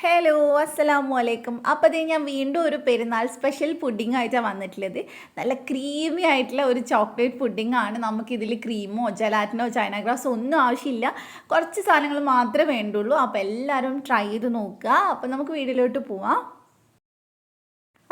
Hello അസ്സലാമു അലൈക്കും. അപ്പോൾ ദേ ഞാൻ വീണ്ടും ഒരു പെരുന്നാൾ സ്പെഷ്യൽ പുഡിംഗ് ആയിട്ടാണ് വന്നിട്ടുള്ളത്. നല്ല ക്രീമി ആയിട്ടുള്ള ഒരു ചോക്ലേറ്റ് പുഡിംഗ് ആണ്. നമുക്കിതിൽ ക്രീമോ ജലാറ്റിനോ ചൈനാഗ്രാസോ ഒന്നും ആവശ്യമില്ല. കുറച്ച് സാധനങ്ങൾ മാത്രമേ വേണ്ടുള്ളൂ. അപ്പോൾ എല്ലാവരും ട്രൈ ചെയ്ത് നോക്കുക. അപ്പോൾ നമുക്ക് വീഡിയോയിലോട്ട് പോവാം.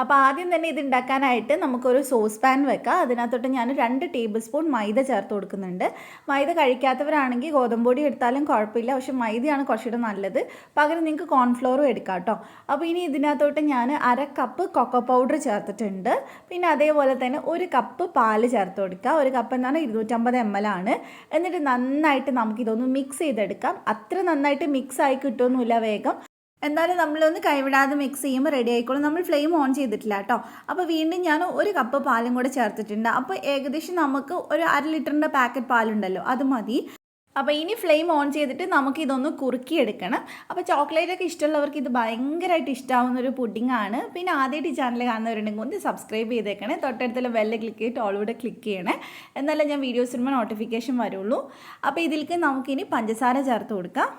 അപ്പോൾ ആദ്യം തന്നെ ഇത് ഉണ്ടാക്കാനായിട്ട് നമുക്കൊരു സോസ് പാൻ വെക്കാം. അതിനകത്തോട്ട് ഞാൻ 2 ടേബിൾ സ്പൂൺ മൈദ ചേർത്ത് കൊടുക്കുന്നുണ്ട്. മൈദ കഴിക്കാത്തവരാണെങ്കിൽ ഗോതമ്പൊടി എടുത്താലും കുഴപ്പമില്ല, പക്ഷെ മൈദയാണ് കുറച്ചുകൂടെ നല്ലത്. പകരം നിങ്ങൾക്ക് കോൺഫ്ലോറും എടുക്കാം കേട്ടോ. അപ്പോൾ ഇനി ഇതിനകത്തോട്ട് ഞാൻ 1/2 കപ്പ് കൊക്കോ പൗഡർ ചേർത്തിട്ടുണ്ട്. പിന്നെ അതേപോലെ തന്നെ 1 കപ്പ് പാല് ചേർത്ത് കൊടുക്കുക. 1 കപ്പ് എന്നാണ് 250 ml ആണ്. എന്നിട്ട് നന്നായിട്ട് നമുക്കിതൊന്ന് മിക്സ് ചെയ്തെടുക്കാം. അത്ര നന്നായിട്ട് മിക്സ് ആയി കിട്ടുമൊന്നുമില്ല വേഗം, എന്നാലും നമ്മളൊന്ന് കൈവിടാതെ മിക്സ് ചെയ്യുമ്പോൾ റെഡി ആയിക്കോളും. നമ്മൾ ഫ്ലെയിം ഓൺ ചെയ്തിട്ടില്ല കേട്ടോ. അപ്പോൾ വീണ്ടും ഞാൻ 1 കപ്പ് പാലും കൂടെ ചേർത്തിട്ടുണ്ട്. അപ്പോൾ ഏകദേശം നമുക്ക് ഒരു 1/2 ലിറ്ററിൻ്റെ പാക്കറ്റ് പാലുണ്ടല്ലോ, അത് മതി. അപ്പോൾ ഇനി ഫ്ലെയിം ഓൺ ചെയ്തിട്ട് നമുക്കിതൊന്ന് കുറുക്കിയെടുക്കണം. അപ്പോൾ ചോക്ലേറ്റൊക്കെ ഇഷ്ടമുള്ളവർക്ക് ഇത് ഭയങ്കരമായിട്ട് ഇഷ്ടമാവുന്നൊരു പുഡിംഗ് ആണ്. പിന്നെ ആദ്യമായിട്ട് ഈ ചാനൽ കാണുന്നവരുണ്ടെങ്കിൽ ഒന്ന് സബ്സ്ക്രൈബ് ചെയ്തേക്കണേ. തൊട്ടടുത്തുള്ള ബെല്ല് ക്ലിക്ക് ചെയ്തിട്ട് ഓളൂടെ ക്ലിക്ക് ചെയ്യണേ, എന്നാലേ ഞാൻ വീഡിയോസ് ഇടുമ്പോൾ നോട്ടിഫിക്കേഷൻ വരുള്ളൂ. അപ്പോൾ ഇതിലേക്ക് നമുക്കിനി പഞ്ചസാര ചേർത്ത് കൊടുക്കാം.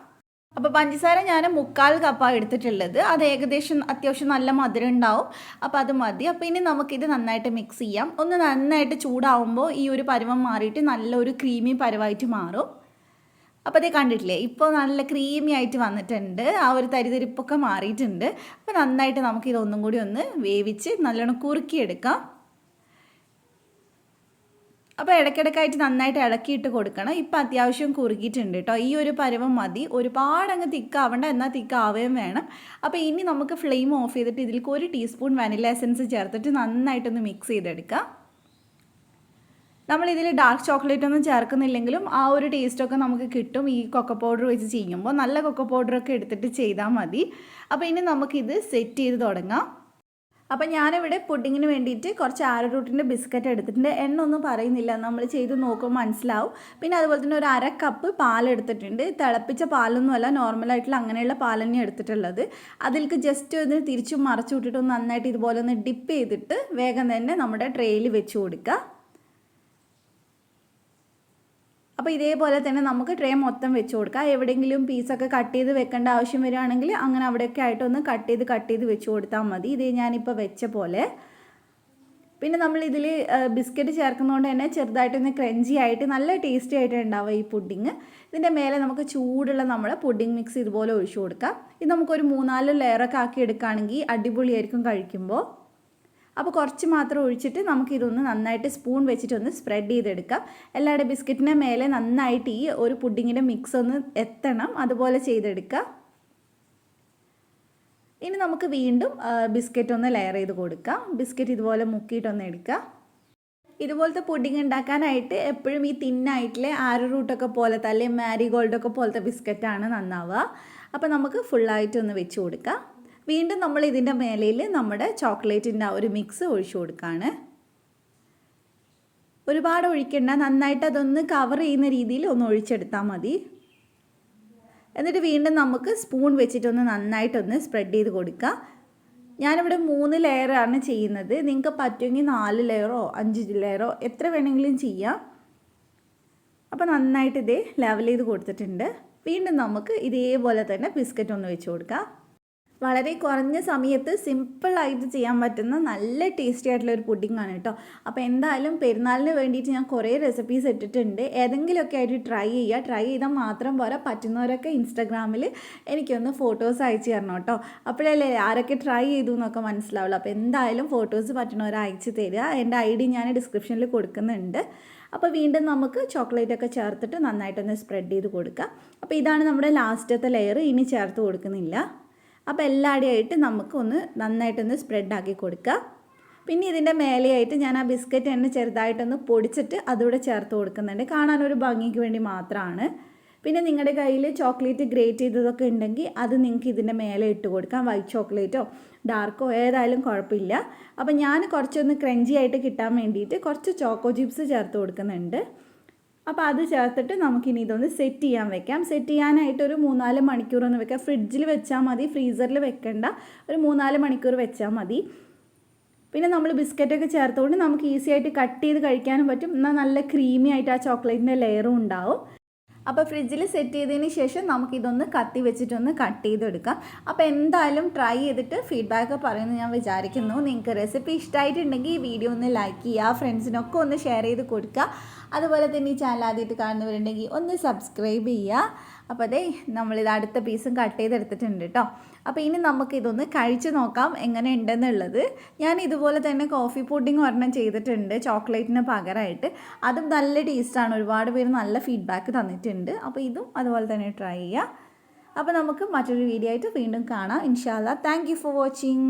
അപ്പോൾ പഞ്ചസാര ഞാൻ 3/4 കപ്പാണ് എടുത്തിട്ടുള്ളത്. അത് ഏകദേശം അത്യാവശ്യം നല്ല മധുരം ഉണ്ടാവും. അപ്പോൾ അത് മതി. അപ്പോൾ ഇനി നമുക്കിത് നന്നായിട്ട് മിക്സ് ചെയ്യാം. ഒന്ന് നന്നായിട്ട് ചൂടാവുമ്പോൾ ഈ ഒരു പരുവം മാറിയിട്ട് നല്ലൊരു ക്രീമി പരുവായിട്ട് മാറും. അപ്പോൾ അത് കണ്ടിട്ടില്ലേ, ഇപ്പോൾ നല്ല ക്രീമി ആയിട്ട് വന്നിട്ടുണ്ട്. ആ ഒരു തരിതരിപ്പൊക്കെ മാറിയിട്ടുണ്ട്. അപ്പോൾ നന്നായിട്ട് നമുക്കിതൊന്നും കൂടി ഒന്ന് വേവിച്ച് നല്ലോണം കുറുക്കിയെടുക്കാം. അപ്പോൾ ഇടയ്ക്കിടയ്ക്കായിട്ട് നന്നായിട്ട് ഇളക്കിയിട്ട് കൊടുക്കണം. ഇപ്പോൾ അത്യാവശ്യം കുറുകിയിട്ടുണ്ട് കേട്ടോ. ഈ ഒരു പരുവം മതി, ഒരുപാട് അങ്ങ് തിക്കാവണ്ട, എന്നാൽ തിക്കാവുകയും വേണം. അപ്പോൾ ഇനി നമുക്ക് ഫ്ലെയിം ഓഫ് ചെയ്തിട്ട് ഇതിലേക്ക് 1 ടീസ്പൂൺ വാനില എസൻസ് ചേർത്തിട്ട് നന്നായിട്ടൊന്ന് മിക്സ് ചെയ്തെടുക്കാം. നമ്മളിതിൽ ഡാർക്ക് ചോക്ലേറ്റ് ഒന്നും ചേർക്കുന്നില്ലെങ്കിലും ആ ഒരു ടേസ്റ്റൊക്കെ നമുക്ക് കിട്ടും ഈ കൊക്കോ പൗഡർ വെച്ച് ചെയ്യുമ്പോൾ. നല്ല കൊക്കോ പൗഡറൊക്കെ എടുത്തിട്ട് ചെയ്താൽ മതി. അപ്പോൾ ഇനി നമുക്കിത് സെറ്റ് ചെയ്ത് തുടങ്ങാം. അപ്പോൾ ഞാനിവിടെ പുഡിങ്ങിന് വേണ്ടിയിട്ട് കുറച്ച് ആരോറൂട്ടിൻ്റെ ബിസ്ക്കറ്റ് എടുത്തിട്ടുണ്ട്. എണ്ണ ഒന്നും പറയുന്നില്ല, നമ്മൾ ചെയ്ത് നോക്കുമ്പോൾ മനസ്സിലാവും. പിന്നെ അതുപോലെ തന്നെ ഒരു 1/2 കപ്പ് പാലെടുത്തിട്ടുണ്ട്. തിളപ്പിച്ച പാലൊന്നുമല്ല, നോർമലായിട്ടുള്ള അങ്ങനെയുള്ള പാൽ തന്നെ എടുത്തിട്ടുള്ളത്. അതിലേക്ക് ജസ്റ്റ് ഒന്ന് തിരിച്ചും മറച്ചു വിട്ടിട്ട് ഒന്ന് നന്നായിട്ട് ഇതുപോലെ ഒന്ന് ഡിപ്പ് ചെയ്തിട്ട് വേഗം തന്നെ നമ്മുടെ ട്രേയിൽ വെച്ച് കൊടുക്കുക. അപ്പോൾ ഇതേപോലെ തന്നെ നമുക്ക് ട്രേ മൊത്തം വെച്ച് കൊടുക്കാം. എവിടെയെങ്കിലും പീസൊക്കെ കട്ട് ചെയ്ത് വെക്കേണ്ട ആവശ്യം വരികയാണെങ്കിൽ അങ്ങനെ അവിടെയൊക്കെ ആയിട്ടൊന്ന് കട്ട് ചെയ്ത് വെച്ച് കൊടുത്താൽ മതി. ഇത് ഞാനിപ്പോൾ വെച്ച പോലെ. പിന്നെ നമ്മളിതിൽ ബിസ്ക്കറ്റ് ചേർക്കുന്നതുകൊണ്ട് തന്നെ ചെറുതായിട്ടൊന്ന് ക്രഞ്ചി ആയിട്ട് നല്ല ടേസ്റ്റി ആയിട്ട് ഉണ്ടാവുക ഈ പുഡിങ്. ഇതിൻ്റെ മേലെ നമുക്ക് ചൂടുള്ള നമ്മുടെ പുഡിങ് മിക്സ് ഇതുപോലെ ഒഴിച്ചു കൊടുക്കാം. ഇത് നമുക്കൊരു 3-4 ലെയറൊക്കെ ആക്കി എടുക്കുകയാണെങ്കിൽ അടിപൊളിയായിരിക്കും കഴിക്കുമ്പോൾ. അപ്പോൾ കുറച്ച് മാത്രം ഒഴിച്ചിട്ട് നമുക്കിതൊന്ന് നന്നായിട്ട് സ്പൂൺ വെച്ചിട്ടൊന്ന് സ്പ്രെഡ് ചെയ്തെടുക്കാം. എല്ലാവരുടെ ബിസ്ക്കറ്റിൻ്റെ മേലെ നന്നായിട്ട് ഈ ഒരു പുഡിങ്ങിൻ്റെ മിക്സ് ഒന്ന് എത്തണം, അതുപോലെ ചെയ്തെടുക്കുക. ഇനി നമുക്ക് വീണ്ടും ബിസ്ക്കറ്റ് ഒന്ന് ലെയർ ചെയ്ത് കൊടുക്കാം. ബിസ്ക്കറ്റ് ഇതുപോലെ മുക്കിയിട്ടൊന്ന് എടുക്കുക. ഇതുപോലത്തെ പുഡിങ് ഉണ്ടാക്കാനായിട്ട് എപ്പോഴും ഈ തിന്നായിട്ടുള്ള ആരോറൂട്ടൊക്കെ പോലത്തെ അല്ലെങ്കിൽ മാരിഗോൾഡൊക്കെ പോലത്തെ ബിസ്ക്കറ്റാണ് നന്നാവുക. അപ്പോൾ നമുക്ക് ഫുള്ളായിട്ടൊന്ന് വെച്ച് കൊടുക്കാം. വീണ്ടും നമ്മൾ ഇതിൻ്റെ മേലയിൽ നമ്മുടെ ചോക്ലേറ്റിൻ്റെ ആ ഒരു മിക്സ് ഒഴിച്ചു കൊടുക്കുകയാണ്. ഒരുപാട് ഒഴിക്കണ്ട, നന്നായിട്ട് അതൊന്ന് കവർ ചെയ്യുന്ന രീതിയിൽ ഒന്ന് ഒഴിച്ചെടുത്താൽ മതി. എന്നിട്ട് വീണ്ടും നമുക്ക് സ്പൂൺ വെച്ചിട്ടൊന്ന് നന്നായിട്ടൊന്ന് സ്പ്രെഡ് ചെയ്ത് കൊടുക്കുക. ഞാനിവിടെ 3 ലെയറാണ് ചെയ്യുന്നത്. നിങ്ങൾക്ക് പറ്റുമെങ്കിൽ 4 ലെയറോ 5 ലെയറോ എത്ര വേണമെങ്കിലും ചെയ്യാം. അപ്പോൾ നന്നായിട്ട് ഇതേ ലെവൽ ചെയ്ത് കൊടുത്തിട്ടുണ്ട്. വീണ്ടും നമുക്ക് ഇതേപോലെ തന്നെ ബിസ്ക്കറ്റ് ഒന്ന് വെച്ച് കൊടുക്കാം. വളരെ കുറഞ്ഞ സമയത്ത് സിമ്പിളായിട്ട് ചെയ്യാൻ പറ്റുന്ന നല്ല ടേസ്റ്റി ആയിട്ടുള്ളൊരു പുഡിങ്ങാണ് കേട്ടോ. അപ്പോൾ എന്തായാലും പെരുന്നാളിന് വേണ്ടിയിട്ട് ഞാൻ കുറേ റെസിപ്പീസ് ഇട്ടിട്ടുണ്ട്. ഏതെങ്കിലുമൊക്കെ ആയിട്ട് ട്രൈ ചെയ്യുക. ട്രൈ ചെയ്താൽ മാത്രം പോരാ, പറ്റുന്നവരൊക്കെ ഇൻസ്റ്റാഗ്രാമിൽ എനിക്കൊന്ന് ഫോട്ടോസ് അയച്ചു തരണം കേട്ടോ. അപ്പോഴല്ലേ ആരൊക്കെ ട്രൈ ചെയ്തു എന്നൊക്കെ മനസ്സിലാവുള്ളൂ. അപ്പോൾ എന്തായാലും ഫോട്ടോസ് പറ്റുന്നവരെ അയച്ചു തരിക. എൻ്റെ ID ഞാൻ ഡിസ്ക്രിപ്ഷനിൽ കൊടുക്കുന്നുണ്ട്. അപ്പോൾ വീണ്ടും നമുക്ക് ചോക്ലേറ്റൊക്കെ ചേർത്തിട്ട് നന്നായിട്ടൊന്ന് സ്പ്രെഡ് ചെയ്ത് കൊടുക്കുക. അപ്പോൾ ഇതാണ് നമ്മുടെ ലാസ്റ്റത്തെ ലെയർ. ഇനി ചേർത്ത് കൊടുക്കുന്നില്ല. അപ്പോൾ എല്ലായിടെയായിട്ട് നമുക്കൊന്ന് നന്നായിട്ടൊന്ന് സ്പ്രെഡാക്കി കൊടുക്കുക. പിന്നെ ഇതിൻ്റെ മേലെയായിട്ട് ഞാൻ ആ ബിസ്ക്കറ്റ് തന്നെ ചെറുതായിട്ടൊന്ന് പൊടിച്ചിട്ട് അതുകൂടെ ചേർത്ത് കൊടുക്കുന്നുണ്ട്. കാണാനൊരു ഭംഗിക്ക് വേണ്ടി മാത്രമാണ്. പിന്നെ നിങ്ങളുടെ കയ്യിൽ ചോക്ലേറ്റ് ഗ്രേറ്റ് ചെയ്തതൊക്കെ ഉണ്ടെങ്കിൽ അത് നിങ്ങൾക്ക് ഇതിൻ്റെ മേലെ ഇട്ട് കൊടുക്കാം. വൈറ്റ് ചോക്ലേറ്റോ ഡാർക്കോ ഏതായാലും കുഴപ്പമില്ല. അപ്പോൾ ഞാൻ കുറച്ചൊന്ന് ക്രഞ്ചി ആയിട്ട് കിട്ടാൻ വേണ്ടിയിട്ട് കുറച്ച് ചോക്കോ ചിപ്സ് ചേർത്ത് കൊടുക്കുന്നുണ്ട്. അപ്പോൾ അത് ചേർത്തിട്ട് നമുക്കിനി ഇതൊന്ന് സെറ്റ് ചെയ്യാൻ വെക്കാം. സെറ്റ് ചെയ്യാനായിട്ട് ഒരു 3-4 മണിക്കൂറൊന്ന് വെക്കാം. ഫ്രിഡ്ജിൽ വെച്ചാൽ മതി, ഫ്രീസറിൽ വെക്കണ്ട. ഒരു 3-4 മണിക്കൂർ വെച്ചാൽ മതി. പിന്നെ നമ്മൾ ബിസ്ക്കറ്റൊക്കെ ചേർത്തുകൊണ്ട് നമുക്ക് ഈസി ആയിട്ട് കട്ട് ചെയ്ത് കഴിക്കാനും പറ്റും. എന്നാൽ നല്ല ക്രീമി ആയിട്ട് ആ ചോക്ലേറ്റിൻ്റെ ലെയറും ഉണ്ടാവും. അപ്പോൾ ഫ്രിഡ്ജിൽ സെറ്റ് ചെയ്തതിന് ശേഷം നമുക്കിതൊന്ന് കത്തി വെച്ചിട്ടൊന്ന് കട്ട് ചെയ്തെടുക്കാം. അപ്പോൾ എന്തായാലും ട്രൈ ചെയ്തിട്ട് ഫീഡ്ബാക്ക് പറയുമെന്ന് ഞാൻ വിചാരിക്കുന്നു. നിങ്ങൾക്ക് റെസിപ്പി ഇഷ്ടമായിട്ടുണ്ടെങ്കിൽ ഈ വീഡിയോ ഒന്ന് ലൈക്ക് ചെയ്യുക, ഫ്രണ്ട്സിനൊക്കെ ഒന്ന് ഷെയർ ചെയ്ത് കൊടുക്കുക. അതുപോലെ തന്നെ ഈ ചാനൽ ആദ്യമായിട്ട് കാണുന്നവരുണ്ടെങ്കിൽ ഒന്ന് സബ്സ്ക്രൈബ് ചെയ്യുക. അപ്പോൾ അതേ നമ്മളിത് അടുത്ത പീസും കട്ട് ചെയ്തെടുത്തിട്ടുണ്ട് കേട്ടോ. അപ്പോൾ ഇനി നമുക്കിതൊന്ന് കഴിച്ച് നോക്കാം എങ്ങനെ ഉണ്ടെന്നുള്ളത്. ഞാൻ ഇതുപോലെ തന്നെ കോഫി പുഡിംഗ് ഒരെണ്ണം ചെയ്തിട്ടുണ്ട് ചോക്ലേറ്റിന് പകരമായിട്ട്. അതും നല്ല ടേസ്റ്റാണ്, ഒരുപാട് പേര് നല്ല ഫീഡ്ബാക്ക് തന്നിട്ടുണ്ട്. അപ്പോൾ ഇതും അതുപോലെ തന്നെ ട്രൈ ചെയ്യുക. അപ്പോൾ നമുക്ക് മറ്റൊരു വീഡിയോ ആയിട്ട് വീണ്ടും കാണാം ഇൻഷാ അല്ലാ. Thank you for watching.